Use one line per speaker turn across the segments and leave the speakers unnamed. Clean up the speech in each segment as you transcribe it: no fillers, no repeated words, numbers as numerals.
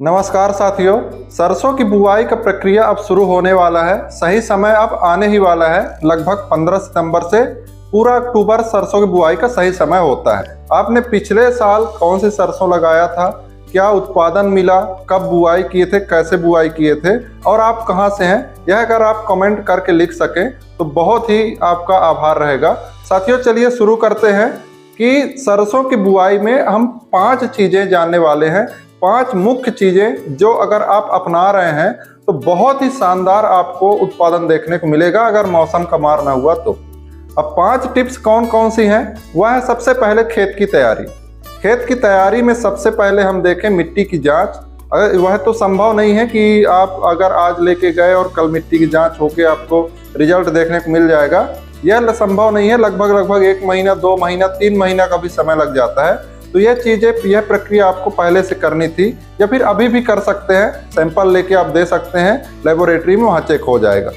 नमस्कार साथियों, सरसों की बुआई का प्रक्रिया अब शुरू होने वाला है। सही समय अब आने ही वाला है। लगभग 15 सितंबर से पूरा अक्टूबर सरसों की बुआई का सही समय होता है। आपने पिछले साल कौन सी सरसों लगाया था, क्या उत्पादन मिला, कब बुआई किए थे, कैसे बुआई किए थे और आप कहां से हैं, यह अगर आप कमेंट करके लिख सकें तो बहुत ही आपका आभार रहेगा। साथियों, चलिए शुरू करते हैं कि सरसों की बुआई में हम 5 चीजें जानने वाले हैं। 5 मुख्य चीजें जो अगर आप अपना रहे हैं तो बहुत ही शानदार आपको उत्पादन देखने को मिलेगा अगर मौसम का मार ना हुआ तो। अब 5 टिप्स कौन कौन सी हैं, वह है सबसे पहले खेत की तैयारी। खेत की तैयारी में सबसे पहले हम देखें मिट्टी की जांच। अगर वह तो संभव नहीं है कि आप अगर आज लेके गए और कल मिट्टी की जांच होके आपको रिजल्ट देखने को मिल जाएगा, यह संभव नहीं है। लगभग 1 महीना, 2 महीना, 3 महीना का भी समय लग जाता है। तो यह प्रक्रिया आपको पहले से करनी थी या फिर अभी भी कर सकते हैं। सैंपल लेके आप दे सकते हैं लेबोरेटरी में, वहाँ चेक हो जाएगा।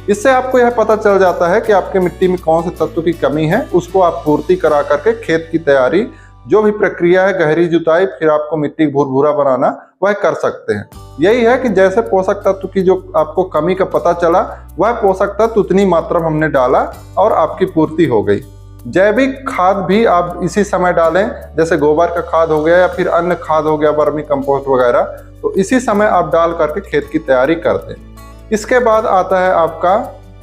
इससे आपको यह पता चल जाता है कि आपके मिट्टी में कौन से तत्व की कमी है, उसको आप पूर्ति करा करके खेत की तैयारी, जो भी प्रक्रिया है, गहरी जुताई, फिर आपको मिट्टी भुरभुरा बनाना, वह कर सकते हैं। यही है कि जैसे पोषक तत्व की जो आपको कमी का पता चला, वह पोषक तत्व उतनी मात्रा में हमने डाला और आपकी पूर्ति हो गई। जैविक खाद भी आप इसी समय डालें, जैसे गोबर का खाद हो गया या फिर अन्य खाद हो गया, वर्मी कंपोस्ट वगैरह, तो इसी समय आप डाल करके खेत की तैयारी कर दें। इसके बाद आता है आपका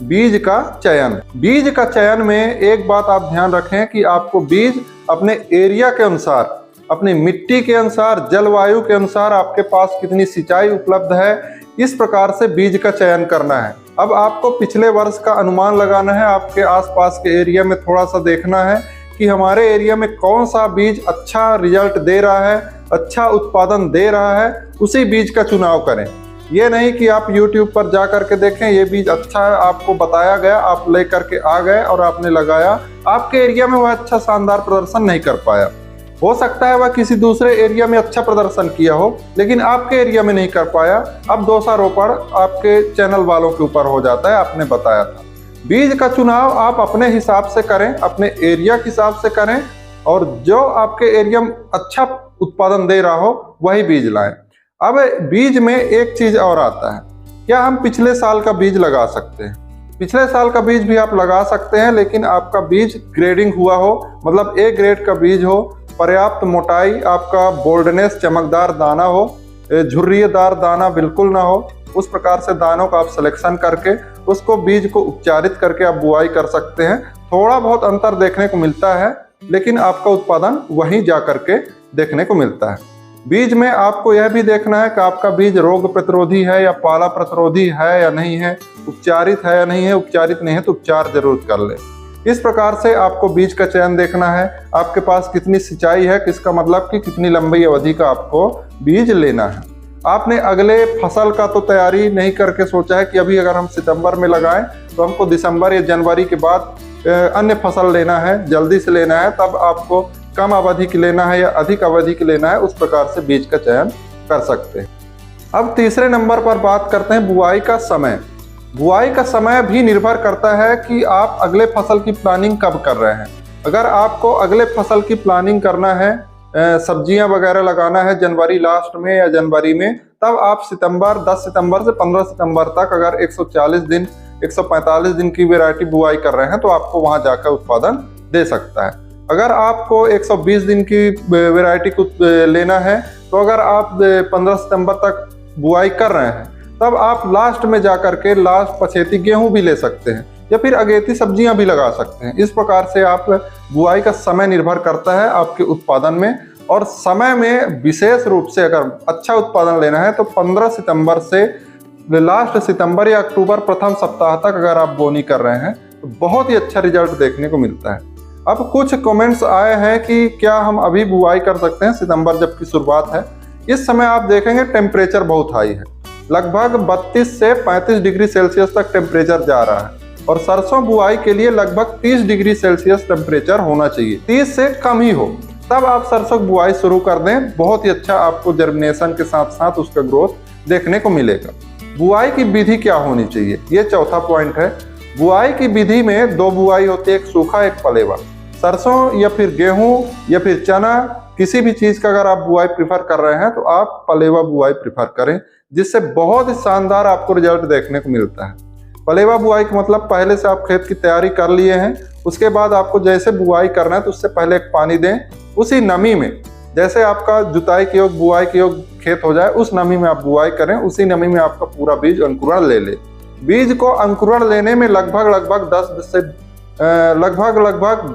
बीज का चयन। बीज का चयन में एक बात आप ध्यान रखें कि आपको बीज अपने एरिया के अनुसार, अपनी मिट्टी के अनुसार, जलवायु के अनुसार, आपके पास कितनी सिंचाई उपलब्ध है, इस प्रकार से बीज का चयन करना है। अब आपको पिछले वर्ष का अनुमान लगाना है, आपके आसपास के एरिया में थोड़ा सा देखना है कि हमारे एरिया में कौन सा बीज अच्छा रिजल्ट दे रहा है, अच्छा उत्पादन दे रहा है, उसी बीज का चुनाव करें। ये नहीं कि आप YouTube पर जा करके देखें ये बीज अच्छा है, आपको बताया गया, आप ले करके आ गए और आपने लगाया, आपके एरिया में वह अच्छा शानदार प्रदर्शन नहीं कर पाया। हो सकता है वह किसी दूसरे एरिया में अच्छा प्रदर्शन किया हो, लेकिन आपके एरिया में नहीं कर पाया। अब दोषारोपण आपके चैनल वालों के ऊपर हो जाता है, आपने बताया था। बीज का चुनाव आप अपने हिसाब से करें, अपने एरिया के हिसाब से करें और जो आपके एरिया में अच्छा उत्पादन दे रहा हो वही बीज लाएं। अब बीज में एक चीज और आता है, क्या हम पिछले साल का बीज लगा सकते हैं? पिछले साल का बीज भी आप लगा सकते हैं, लेकिन आपका बीज ग्रेडिंग हुआ हो, मतलब A ग्रेड का बीज हो, पर्याप्त मोटाई, आपका बोल्डनेस, चमकदार दाना हो, झुर्रियेदार दाना बिल्कुल ना हो, उस प्रकार से दानों का आप सिलेक्शन करके उसको बीज को उपचारित करके आप बुआई कर सकते हैं। थोड़ा बहुत अंतर देखने को मिलता है, लेकिन आपका उत्पादन वहीं जा करके देखने को मिलता है। बीज में आपको यह भी देखना है कि आपका बीज रोग प्रतिरोधी है या पाला प्रतिरोधी है या नहीं है, उपचारित है या नहीं है। उपचारित नहीं है तो उपचार जरूर कर ले। इस प्रकार से आपको बीज का चयन देखना है। आपके पास कितनी सिंचाई है, किसका मतलब कि कितनी लंबी अवधि का आपको बीज लेना है। आपने अगले फसल का तो तैयारी नहीं करके सोचा है कि अभी अगर हम सितंबर में लगाएं तो हमको दिसंबर या जनवरी के बाद अन्य फसल लेना है, जल्दी से लेना है, तब आपको कम अवधि की लेना है या अधिक अवधि की लेना है, उस प्रकार से बीज का चयन कर सकते हैं। अब तीसरे नंबर पर बात करते हैं बुआई का समय। बुआई का समय भी निर्भर करता है कि आप अगले फसल की प्लानिंग कब कर रहे हैं। अगर आपको अगले फसल की प्लानिंग करना है, सब्जियां वगैरह लगाना है जनवरी लास्ट में या जनवरी में, तब आप 10 सितंबर से 15 सितंबर तक अगर 140 दिन 145 दिन की वैरायटी बुआई कर रहे हैं तो आपको वहां जाकर उत्पादन दे सकता है। अगर आपको 120 दिन की वैरायटी को लेना है तो अगर आप 15 सितंबर तक बुआई कर रहे हैं, तब आप लास्ट में जाकर के लास्ट पछेती गेहूं भी ले सकते हैं या फिर अगेती सब्जियां भी लगा सकते हैं। इस प्रकार से आप बुआई का समय निर्भर करता है आपके उत्पादन में। और समय में विशेष रूप से अगर अच्छा उत्पादन लेना है तो 15 सितंबर से लास्ट सितंबर या अक्टूबर प्रथम सप्ताह तक अगर आप बोनी कर रहे हैं तो बहुत ही अच्छा रिजल्ट देखने को मिलता है। अब कुछ कमेंट्स आए हैं कि क्या हम अभी बुआई कर सकते हैं सितंबर जबकि शुरुआत है। इस समय आप देखेंगे टेम्परेचर बहुत हाई है, लगभग 32 से 35 डिग्री सेल्सियस तक टेम्परेचर जा रहा है और सरसों बुआई के लिए लगभग 30 डिग्री सेल्सियस टेम्परेचर होना चाहिए, 30 से कम ही हो, तब आप सरसों की बुआई शुरू कर दें। बहुत ही अच्छा आपको जर्मिनेशन के साथ साथ उसका ग्रोथ देखने को मिलेगा। बुआई की विधि क्या होनी चाहिए, ये चौथा पॉइंट है। बुआई की विधि में 2 बुआई होती है, एक सूखा एक पलेवा। सरसों या फिर गेहूं या फिर चना किसी भी चीज का अगर आप बुआई प्रिफर कर रहे हैं तो आप पलेवा बुआई प्रिफर करें, जिससे बहुत ही शानदार आपको रिजल्ट देखने को मिलता है। पलेवा बुआई का मतलब पहले से आप खेत की तैयारी कर लिए हैं, उसके बाद आपको जैसे बुआई करना है तो उससे पहले एक पानी दें, उसी नमी में जैसे आपका जुताई के योग बुआई के योग खेत हो जाए उस नमी में आप बुआई करें, उसी नमी में आपका पूरा बीज अंकुरण ले ले। बीज को अंकुरण लेने में लगभग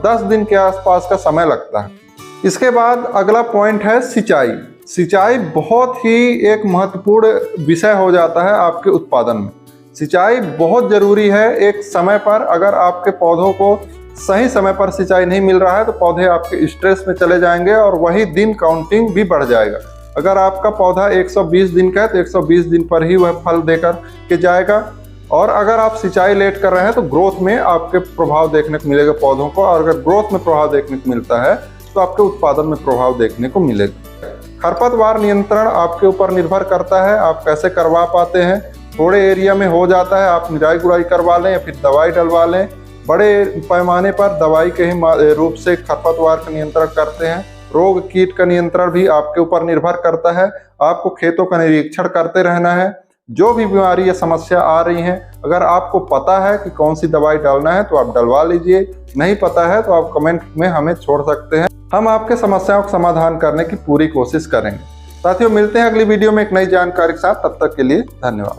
10 दिन के आसपास का समय लगता है। इसके बाद अगला पॉइंट है सिंचाई। सिंचाई बहुत ही एक महत्वपूर्ण विषय हो जाता है आपके उत्पादन में। सिंचाई बहुत जरूरी है एक समय पर। अगर आपके पौधों को सही समय पर सिंचाई नहीं मिल रहा है तो पौधे आपके स्ट्रेस में चले जाएंगे और वही दिन काउंटिंग भी बढ़ जाएगा। अगर आपका पौधा 120 दिन का है तो 120 दिन पर ही वह फल देकर के जाएगा। और अगर आप सिंचाई लेट कर रहे हैं तो ग्रोथ में आपके प्रभाव देखने को मिलेगा पौधों को, और अगर ग्रोथ में प्रभाव देखने को मिलता है तो आपके उत्पादन में प्रभाव देखने को मिलेगा। खरपतवार नियंत्रण आपके ऊपर निर्भर करता है, आप कैसे करवा पाते हैं। थोड़े एरिया में हो जाता है, आप निराई गुड़ाई करवा लें या फिर दवाई डलवा लें। बड़े पैमाने पर दवाई के ही रूप से खरपतवार का नियंत्रण करते हैं। रोग कीट का नियंत्रण भी आपके ऊपर निर्भर करता है। आपको खेतों का निरीक्षण करते रहना है। जो भी बीमारी या समस्या आ रही है, अगर आपको पता है कि कौन सी दवाई डालना है तो आप डलवा लीजिए, नहीं पता है तो आप कमेंट में हमें छोड़ सकते हैं। हम आपके समस्याओं का समाधान करने की पूरी कोशिश करेंगे। साथियों, मिलते हैं अगली वीडियो में एक नई जानकारी के साथ। तब तक के लिए धन्यवाद।